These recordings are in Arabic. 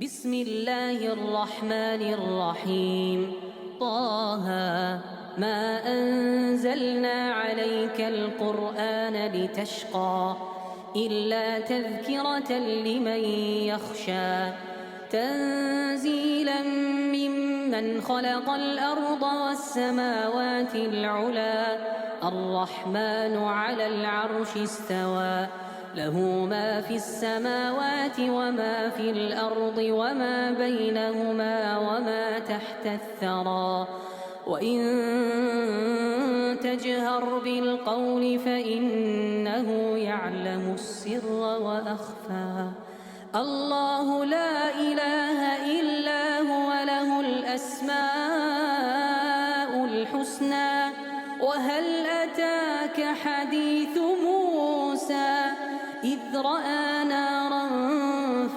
بسم الله الرحمن الرحيم. طه ما أنزلنا عليك القرآن لتشقى إلا تذكرة لمن يخشى تنزيلا ممن خلق الأرض والسماوات العلى الرحمن على العرش استوى له ما في السماوات وما في الأرض وما بينهما وما تحت الثرى وإن تجهر بالقول فإنه يعلم السر وأخفى الله لا إله إلا هو له الأسماء الحسنى وهل أتاك حديث موسى إذ رأى نارا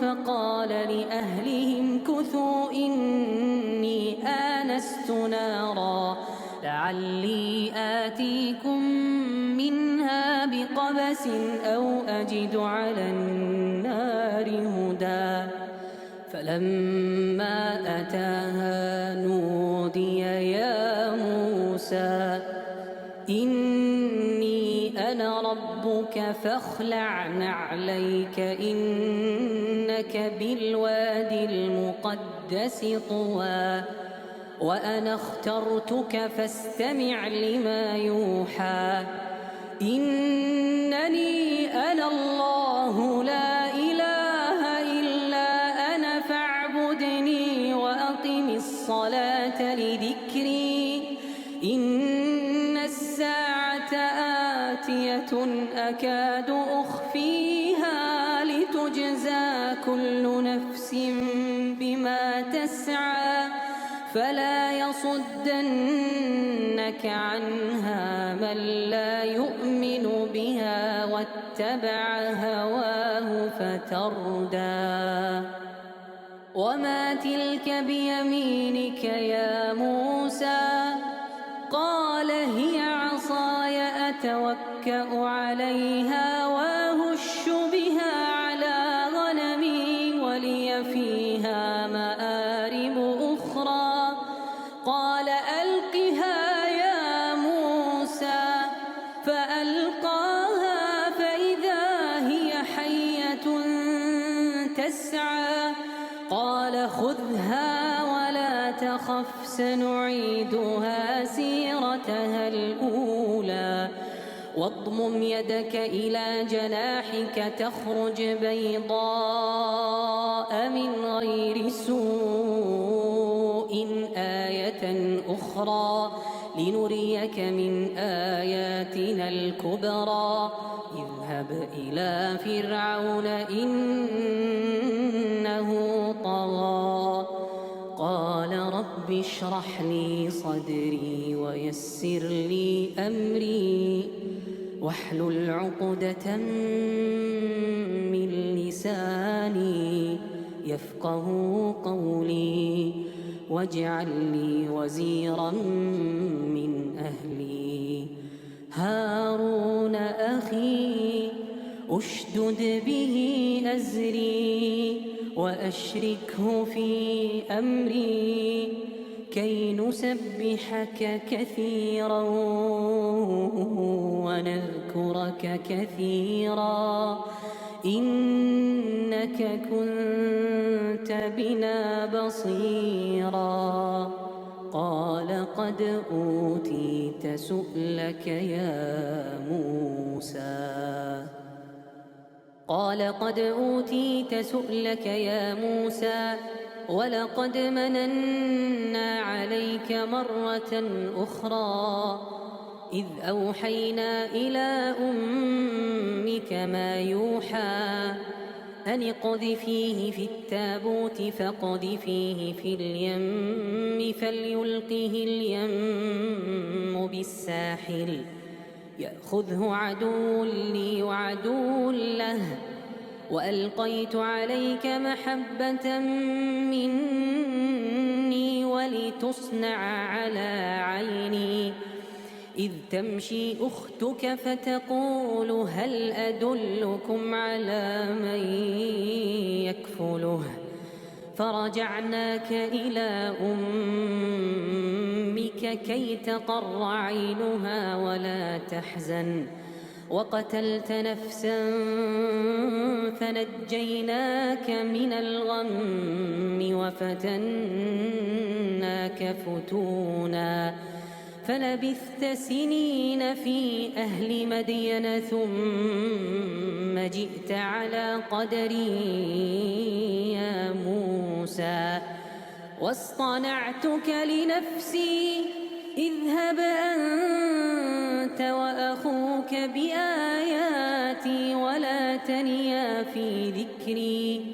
فقال لأهلهم كثوا إني آنست نارا لعلي آتيكم منها بقبس أو أجد على النار هدى فلما أتاها نودي يا موسى إني أنا ربك فاخلع نعليك إنك بالوادي المقدس طوى وأنا اخترتك فاستمع لما يوحى إنني أنا الله لا إله إلا أنا فاعبدني وأقم الصلاة لذكري إن الساعة آتية أكاد أخفيها لتجزى كل نفس بما تسعى فلا يصدنك عنها من لا يؤمن بها واتبع هواه فتردى وما تلك بيمينك يا موسى قال هي عصاي أتوكأ عليها وأهش بها على غنمي ولي فيها مآرب أخرى قال ألقها يا موسى فألقاها فإذا هي حية تسعى قال خذها ولا تخف سنعيدها سيرتها الأولى واضمم يدك إلى جناحك تخرج بيضاء من غير سوء آية أخرى لنريك من آياتنا الكبرى اذهب إلى فرعون إنه طغى قال رب اشرح لي صدري ويسر لي أمري واحلل عقدة من لساني يفقه قولي واجعل لي وزيرا من أهلي هارون أخي أشدد به أزري وأشركه في أمري كي نسبحك كثيرا ونذكرك كثيرا إنك كنت بنا بصيرا قال قد أوتيت سؤلك يا موسى قال قد أوتيت سؤلك يا موسى ولقد مننا عليك مرة أخرى إذ أوحينا إلى أمك ما يوحى أن اقذفيه في التابوت فاقذفيه في اليم فليلقه اليم بالساحل يأخذه عدو لي وعدو له وألقيت عليك محبة مني ولتصنع على عيني إذ تمشي أختك فتقول هل أدلكم على من يكفله فرجعناك إلى أمك كي تقر عينها ولا تحزن وقتلت نفسا فنجيناك من الغم وفتناك فتونا فلبثت سنين في أهل مدين ثم جئت على قدري يا موسى واصطنعتك لنفسي اذهب أنت وأخوك بآياتي ولا تنيا في ذكري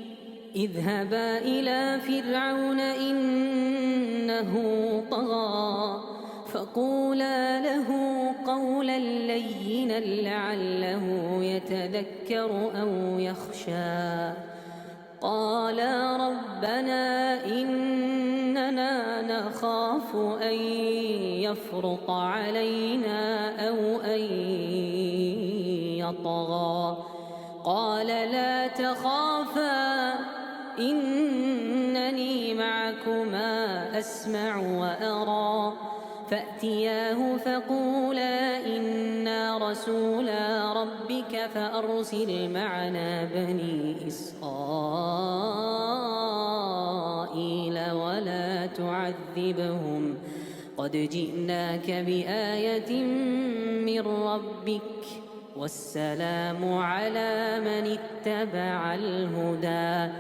اذهبا إلى فرعون إنه طغى فقولا له قولا لينا لعله يتذكر أو يخشى قالا ربنا إننا نخاف أن يفرط علينا أو أن يطغى قال لا تخافا إنني معكما أسمع وأرى فأتياه فقولا إنا رسولا ربك فأرسل معنا بني إسرائيل ولا تعذبهم قد جئناك بآية من ربك والسلام على من اتبع الهدى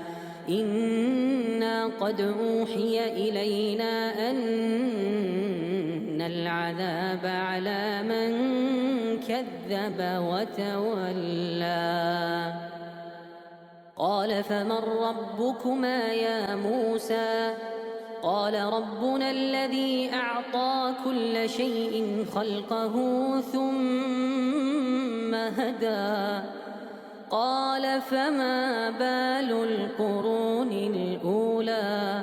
إنا قد أوحي إلينا أن العذاب على من كذب وتولى قال فمن ربكما يا موسى قال ربنا الذي أعطى كل شيء خلقه ثم هدى قال فما بال القرون الأولى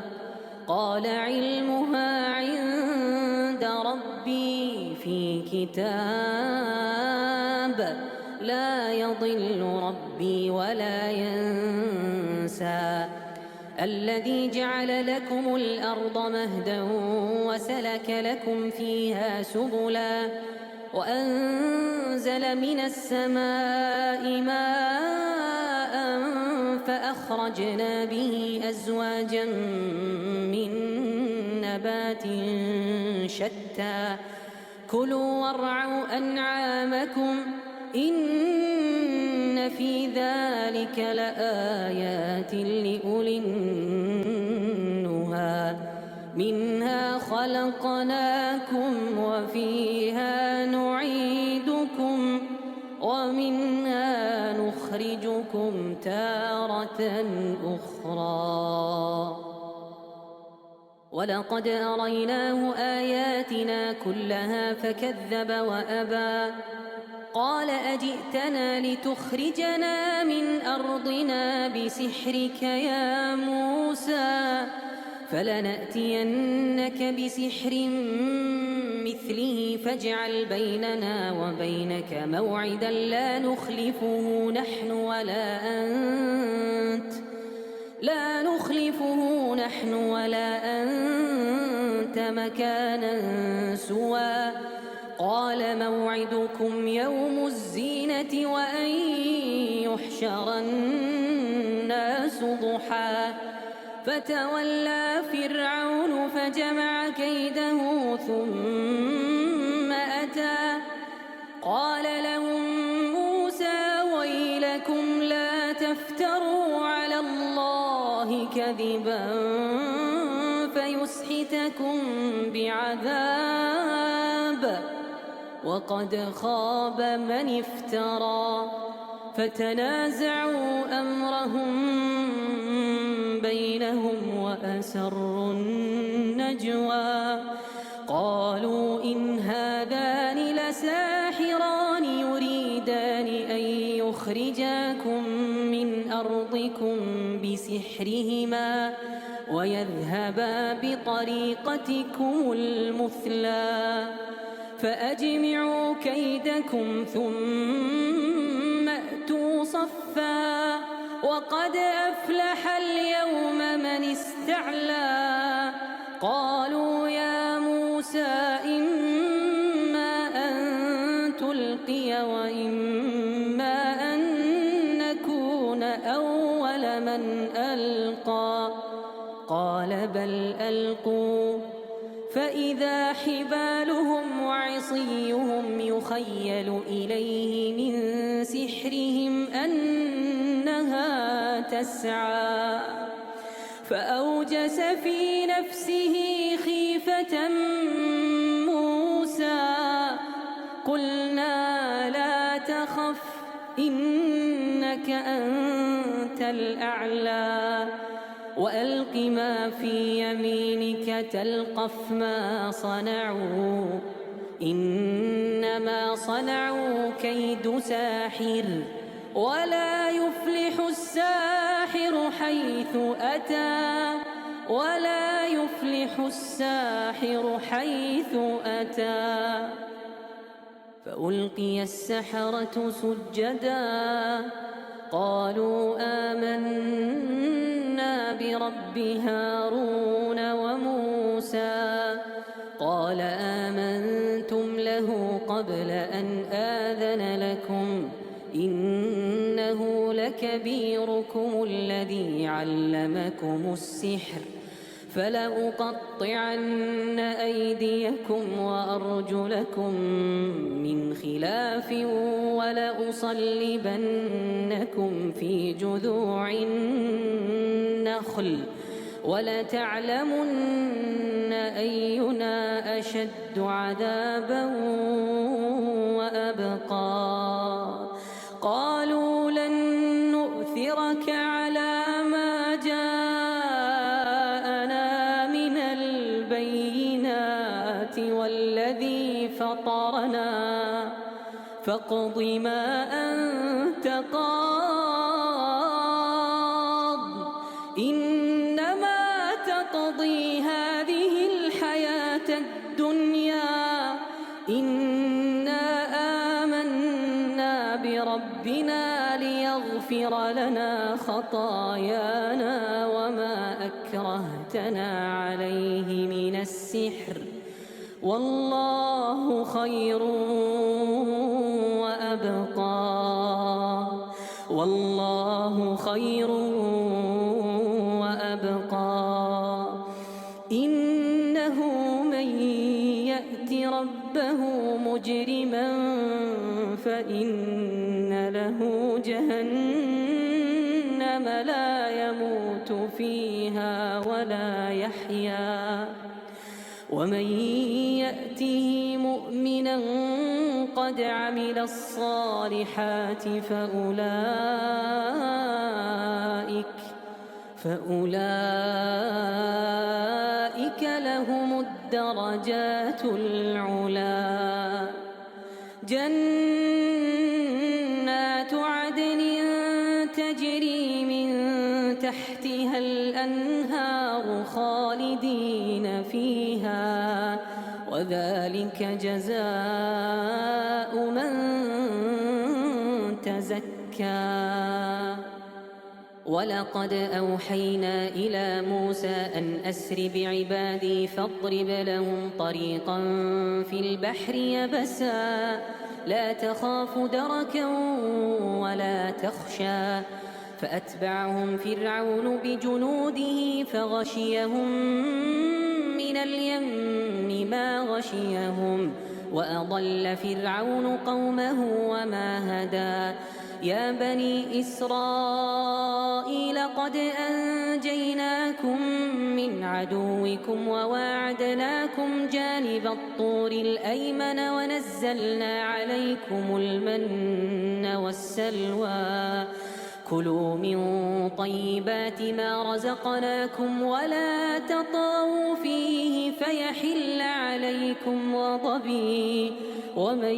قال علمها عند ربي في كتاب لا يضل ربي ولا ينسى الذي جعل لكم الأرض مهدا وسلك لكم فيها سبلا وأنزل من السماء ماء فأخرجنا به أزواجا من نبات شتى كلوا وارعوا أنعامكم إن في ذلك لآيات لأولي النهى منها خلقناكم وفيها نعيدكم ومنها نخرجكم تارة أخرى ولقد أريناه آياتنا كلها فكذب وأبى قال أجئتنا لتخرجنا من أرضنا بسحرك يا موسى فلنأتينك بسحر مثله فاجعل بيننا وبينك موعدا لا نخلفه نحن ولا أنت مكانا سوى قال موعدكم يوم الزينة وأن يحشر الناس ضحى فتولى فرعون فجمع كيده ثم أتى قال لهم موسى ويلكم لا تفتروا على الله كذبا فيسحتكم بعذاب وقد خاب من افترى فتنازعوا أمرهم بينهم وأسروا النجوى قالوا إن هذان لساحران يريدان أن يخرجاكم من أرضكم بسحرهما ويذهبا بطريقتكم المثلى فأجمعوا كيدكم ثم أتوا صفا وقد أفلح اليوم من استطاع اسْتَعْلَى قالوا يا موسى إما أن تلقي وإما أن نكون أول من ألقى قال بل ألقوا فإذا حبالهم وعصيهم يخيل إليه من سحرهم أنها تسعى فأوجس في نفسه خيفة موسى قلنا لا تخف إنك أنت الأعلى وألق ما في يمينك تلقف ما صنعوا إنما صنعوا كيد ساحر ولا يفلح الساحر حيث أتى فألقي السحرة سجدا قالوا آمنا برب هارون وموسى قال آمنتم له قبل أن آذن لكم إنه لكبيركم الذي علمكم السحر فلأقطعن أيديكم وأرجلكم من خلاف ولأصلبنكم في جذوع النخل ولتعلمن أينا أشد عذابا وأبقى قالوا لن نؤثرك على ما جاءنا من البينات والذي فطرنا فاقض ما أنت قاض إنما تقضي هذه الحياة الدنيا إنا آمنا بربنا ليغفر لنا خطايانا وما أكرهتنا عليه من السحر والله خير وأبقى إنه من يأت ربه مجرما فإن له جهنم لا يموت فيها ولا يحيا ومن يأته مؤمنا قد عمل الصالحات فأولئك لهم الدرجات العلا جنات عدن تجري من تحتها الأنهار خالدين فيها وذلك جزاء من تزكى ولقد أوحينا إلى موسى أن أسر بعبادي فاضرب لهم طريقا في البحر يبسا لا تخاف دركا ولا تخشى فأتبعهم فرعون بجنوده فغشيهم من اليم ما غشيهم وأضل فرعون قومه وما هدى يا بني إسرائيل قد أنجيناكم من عدوكم وواعدناكم جانب الطور الأيمن ونزلنا عليكم المن والسلوى كلوا من طيبات ما رزقناكم ولا تطغوا فيه فيحل عليكم غضبي ومن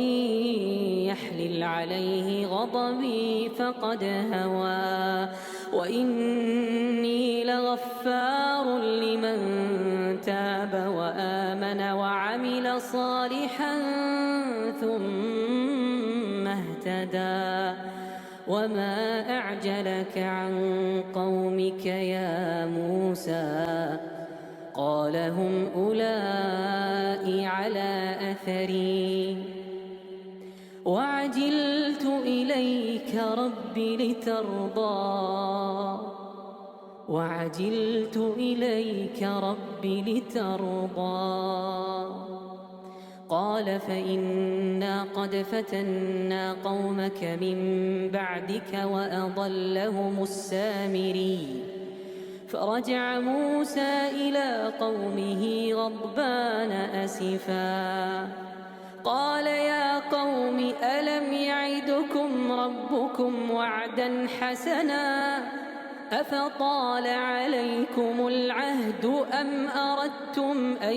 يحلل عليه غضبي فقد هوى وإني لغفار لمن تاب وآمن وعمل صالحا ثم اهتدى وما أعجلك عن قومك يا موسى قال هم أولئك على أثري وعجلت إليك رب لترضى قال فإنا قد فتنا قومك من بعدك وأضلهم السامري فرجع موسى إلى قومه غضبان أسفا قال يا قوم ألم يعدكم ربكم وعدا حسنا أفطال عليكم العهد أم أردتم أن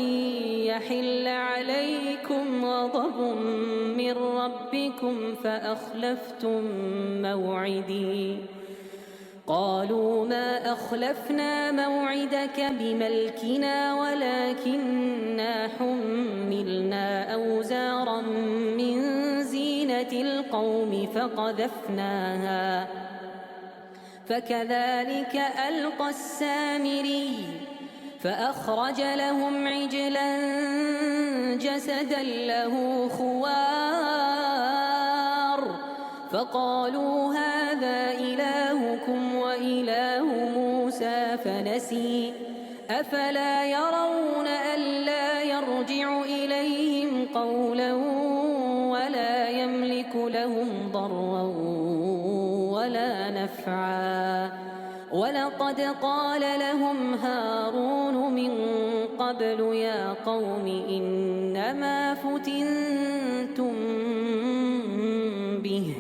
يحل عليكم غضب من ربكم فأخلفتم موعدي قالوا ما أخلفنا موعدك بملكنا ولكننا حملنا أوزارا من زينة القوم فقذفناها فكذلك ألقى السامري فأخرج لهم عجلا جسدا له خوار فقالوا هذا إلهكم وإله موسى فنسي أفلا يرون ألا يرجع إليهم قولا ولا يملك لهم ضرا ولا نفعا ولقد قال لهم هارون من قبل يا قوم إنما فتنتم به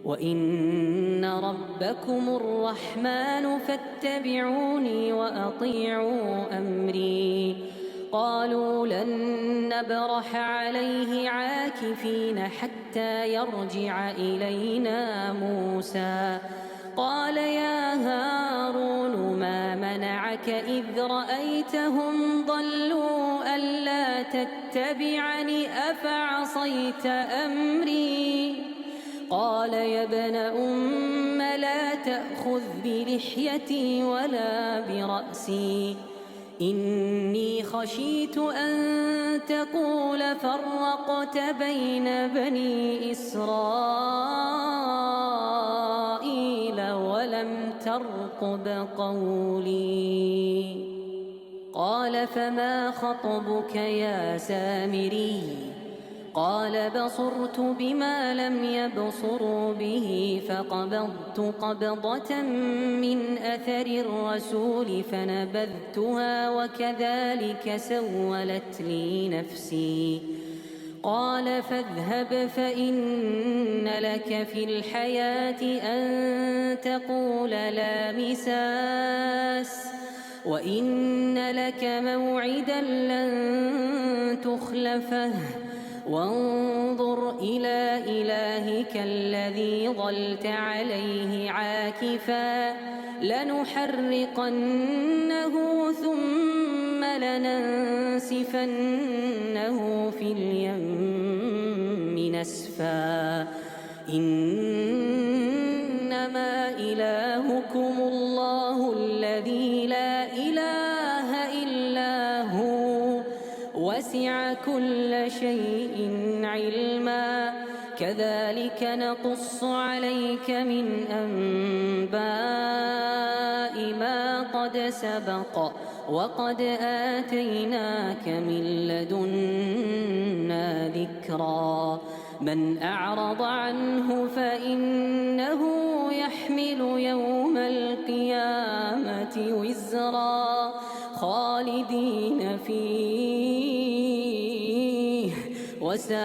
وإن ربكم الرحمن فاتبعوني وأطيعوا أمري قالوا لن نبرح عليه عاكفين حتى يرجع إلينا موسى قال يا هارون ما منعك إذ رأيتهم ضلوا ألا تتبعني أفعصيت أمري قال يا ابن أم لا تأخذ بلحيتي ولا برأسي إني خشيت أن تقول فرقت بين بني إسرائيل ولم ترقب قولي قال فما خطبك يا سامري قال بصرت بما لم يبصروا به فقبضت قبضة من أثر الرسول فنبذتها وكذلك سولت لي نفسي قال فاذهب فإن لك في الحياة أن تقول لا مساس وإن لك موعدا لن تخلفه وانظر إلى إلهك الذي ظلت عليه عاكفا لنحرقنه ثم لننسفنه في اليم نسفا إنما إلهكم الله الذي لا إله إلا هو وسع كل شيء علما كذلك نقص عليك من أنباء ما قد سبق وقد آتيناك من لدنا ذكرا من أعرض عنه فإنه يحمل يوم القيامة وزرا خالدين فيه وساء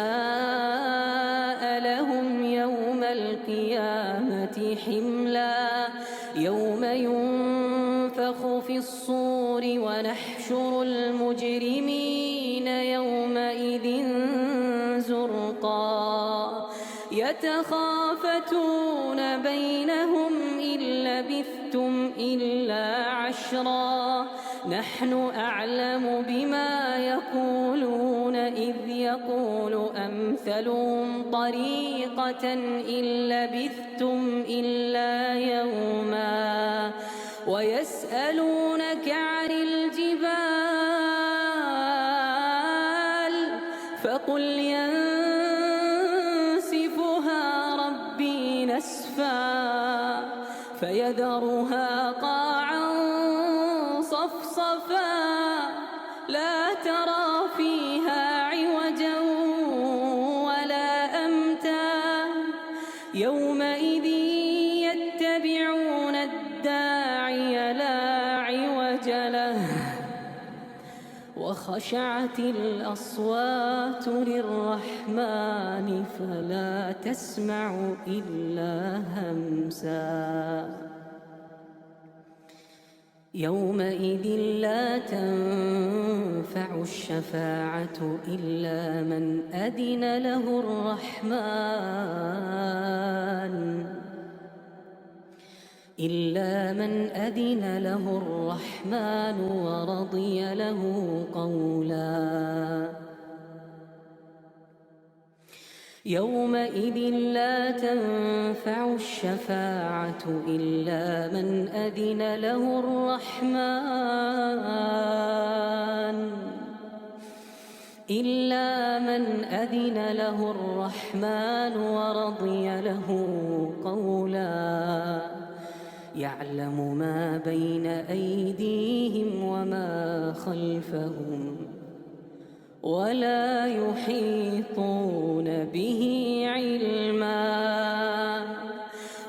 لهم يوم القيامة حملا يوم ينفخ في الصور ونحشر المجرمين يومئذ زرقا يتخافتون بينهم إن لبثتم إلا عشرا نحن أعلم بما يقولون إذ يقول أمثلهم طريقة إن لبثتم إلا يوما ويسألونك عن الجبال فقل ينسفها ربي نسفا فيذرها قاعا صفصفا لا ترى فيها عوجا ولا أمتا يومئذ يتبعون الداعي لا عوج له وخشعت الأصوات للرحمن فلا تسمع إلا همسا يومئذ لا تنفع الشفاعة إلا من أذن له الرحمن ورضي له قولا يومئذ لا تنفع الشفاعة إلا من أذن له الرحمن ورضي له قولا يعلم ما بين أيديهم وما خلفهم ولا يحيطون به علما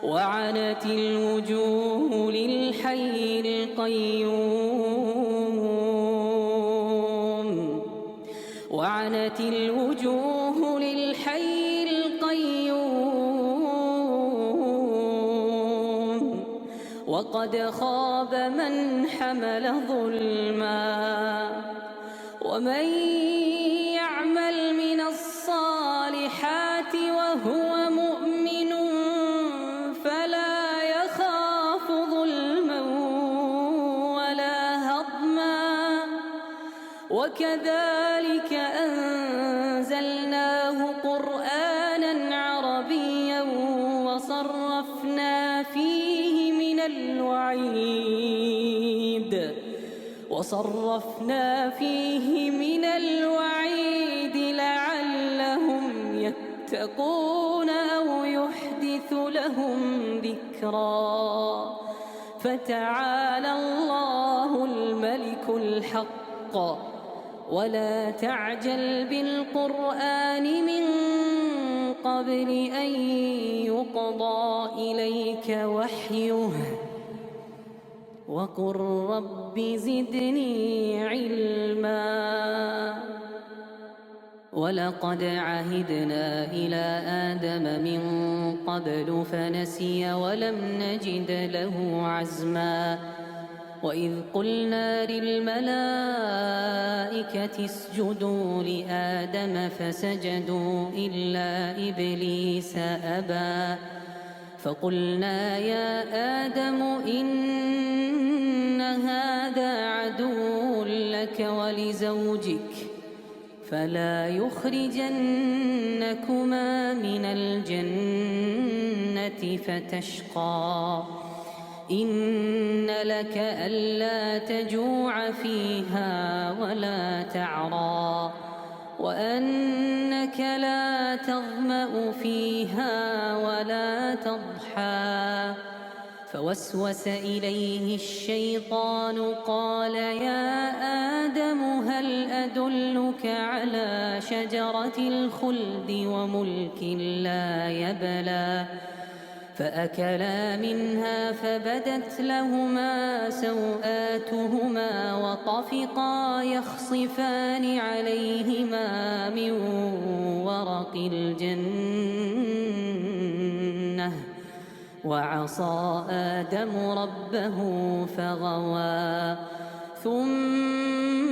وعنت الوجوه للحي القيوم وقد خاب من حمل ظلما ومن يعمل من الصالحات وهو مؤمن فلا يخاف ظلما ولا هضما وكذلك أنزلناه قرآنا عربيا وصرفنا فيه من الوعيد لعلهم يتقون أو يحدث لهم ذكرا فتعالى الله الملك الحق ولا تعجل بالقرآن من قبل أن يقضى إليك وحيه وقل رب زدني علما ولقد عهدنا إلى آدم من قبل فنسي ولم نجد له عزما وإذ قلنا للملائكة اسجدوا لآدم فسجدوا إلا إبليس أبى فقلنا يا آدم إن هذا عدو لك ولزوجك فلا يخرجنكما من الجنة فتشقى إن لك ألا تجوع فيها ولا تعرى وأنك لا تظمأ فيها ولا تضحى فوسوس إليه الشيطان قال يا آدم هل أدلك على شجرة الخلد وملك لا يبلى فأكلا منها فبدت لهما سوآتهما وطفقا يخصفان عليهما من ورق الجنة وعصى آدم ربه فغوى ثم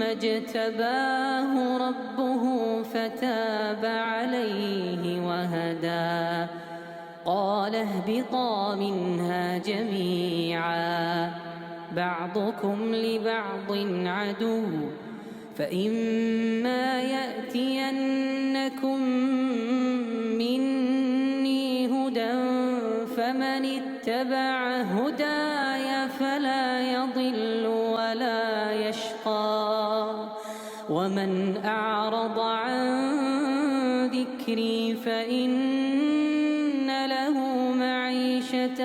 اجتباه ربه فتاب عليه وهدى قال اهبطا منها جميعا بعضكم لبعض عدو فإما يأتينكم مني هدى فمن اتبع هداي فلا يضل ولا يشقى ومن أعرض عن ذكري فإن له معيشة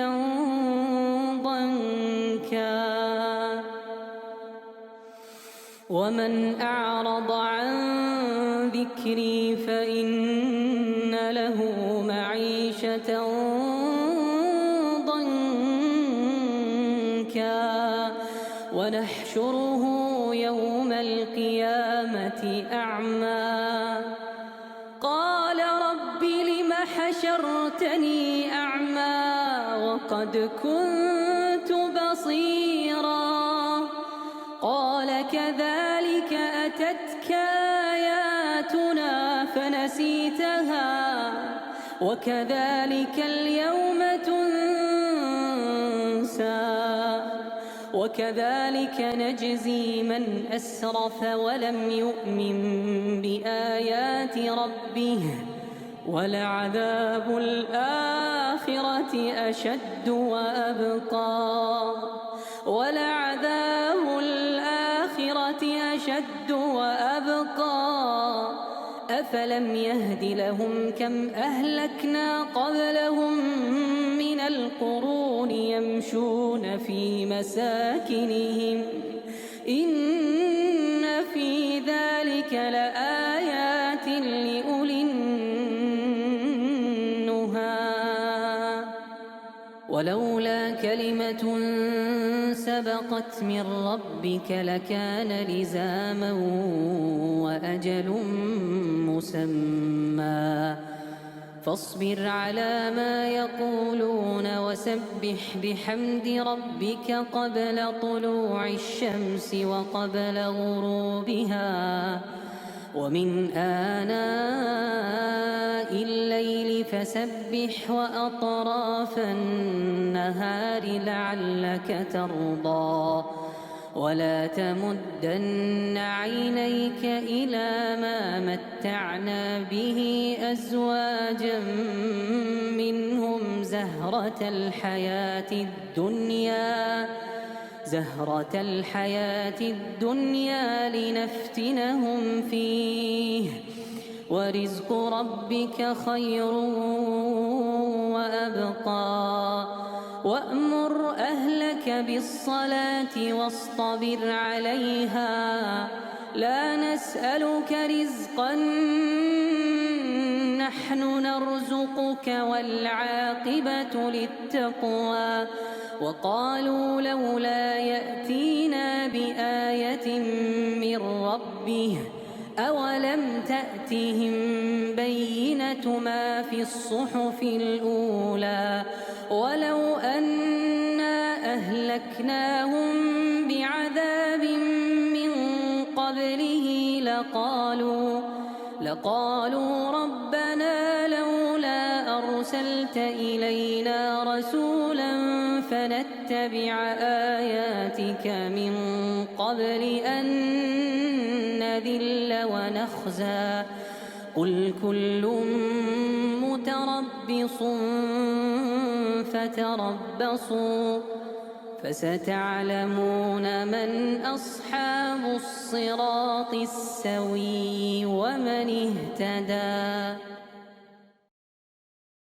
ضنكا ومن أعرض عن ذكري فإن له معيشة ضنكا ونحشره يوم القيامة أعمى قال رب لم حشرتني أعمى وقد كنت بصيرا قال كذلك أتتك آياتنا فنسيتها وكذلك اليوم تنسى وكذلك نجزي من أسرف ولم يؤمن بآيات ربه ولعذاب الآخرة أشد وأبقى ولعذاب الآخرة أشد وأبقى أفلم يهد لهم كم أهلكنا قبلهم من القرون يمشون في مساكنهم إن في ذلك لآيات لأولي النهى ولولا كلمة سبقت من ربك لكان لزاما وأجل مسمى فاصبر على ما يقولون وسبح بحمد ربك قبل طلوع الشمس وقبل غروبها ومن آناء الليل فسبح وأطراف النهار لعلك ترضى ولا تمدن عينيك إلى ما متعنا به أزواجا منهم زهرة الحياة الدنيا لنفتنهم فيه ورزق ربك خير وأبقى وأمر أهلك بالصلاة واصطبر عليها لا نسألك رزقا نحن نرزقك والعاقبة للتقوى وقالوا لولا يأتينا بآية من ربه أولم تأتهم بينة ما في الصحف الأولى ولو أنا أهلكناهم بعذاب من قبله لقالوا ربنا لولا أرسلت إلينا رسولا فنتبع آياتك من قبل أن نذل ونخزى قل كل متربص فتربصوا فستعلمون من أصحاب الصراط السوي ومن اهتدى.